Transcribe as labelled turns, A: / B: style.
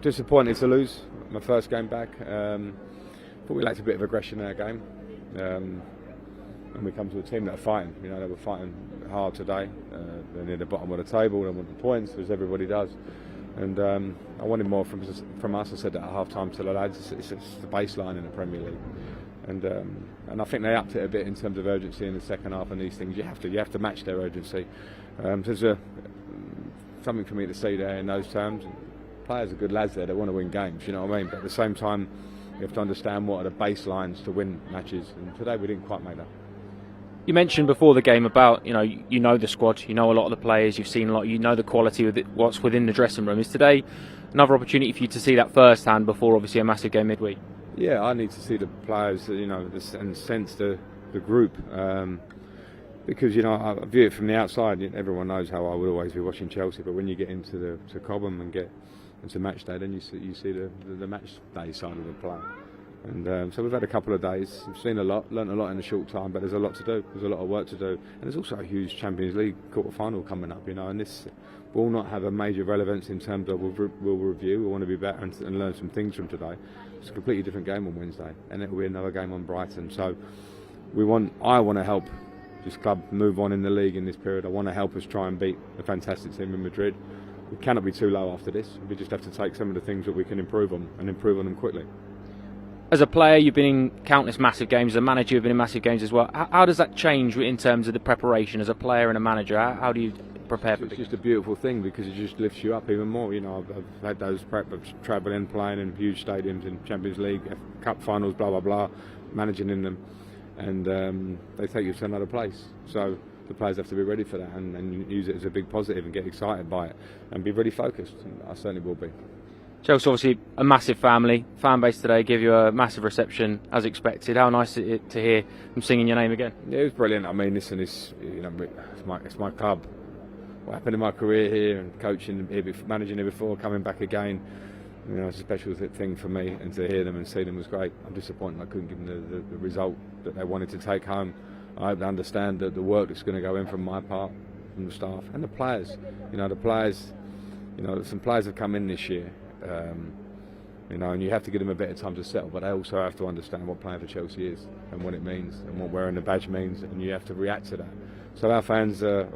A: Disappointed to lose my first game back. Thought we lacked a bit of aggression in our game. And we come to a team that are fighting. You know, they were fighting hard today. They're near the bottom of the table. They want the points, as everybody does. And I wanted more from us. I said that at half-time to the lads. It's the baseline in the Premier League. And I think they upped it a bit in terms of urgency in the second half. And these things, you have to match their urgency. There's something for me to see there in those terms. Players are good lads there. They want to win games. You know what I mean? But at the same time, you have to understand what are the baselines to win matches. And today we didn't quite make that.
B: You mentioned before the game about you know the squad, you know a lot of the players, you've seen a lot, you know the quality of what's within the dressing room. Is today another opportunity for you to see that firsthand before obviously a massive game midweek?
A: Yeah, I need to see the players, and sense the group, because I view it from the outside. Everyone knows how I would always be watching Chelsea, but when you get into Cobham and get into match day, then you see the match day side of the play. And so we've had a couple of days, we've seen a lot, learnt a lot in a short time, but there's a lot to do, there's a lot of work to do, and there's also a huge Champions League quarter-final coming up, and this will not have a major relevance in terms of we'll review, we want to be better and learn some things from today. It's a completely different game on Wednesday, and it will be another game on Brighton, so I want to help this club move on in the league in this period. I want to help us try and beat a fantastic team in Madrid. We cannot be too low after this, we just have to take some of the things that we can improve on, and improve on them quickly.
B: As a player, you've been in countless massive games. As a manager, you've been in massive games as well. How does that change in terms of the preparation as a player and a manager? How do you prepare for it?
A: It's just a beautiful thing because it just lifts you up even more. I've had those prep of travelling, playing in huge stadiums in Champions League, Cup finals, blah, blah, blah, managing in them. And they take you to another place. So the players have to be ready for that and use it as a big positive and get excited by it and be really focused. And I certainly will be.
B: Chelsea, obviously a massive family. Fan base today give you a massive reception as expected. How nice is it to hear them singing your name again?
A: Yeah, it was brilliant. I mean, listen, it's my club. What happened in my career here and coaching here, managing here before, coming back again, it's a special thing for me, and to hear them and see them was great. I'm disappointed I couldn't give them the result that they wanted to take home. I hope they understand that the work that's going to go in from my part, from the staff and the players. Some players have come in this year. And you have to give them a bit of time to settle, but they also have to understand what playing for Chelsea is and what it means and what wearing the badge means, and you have to react to that. So our fans are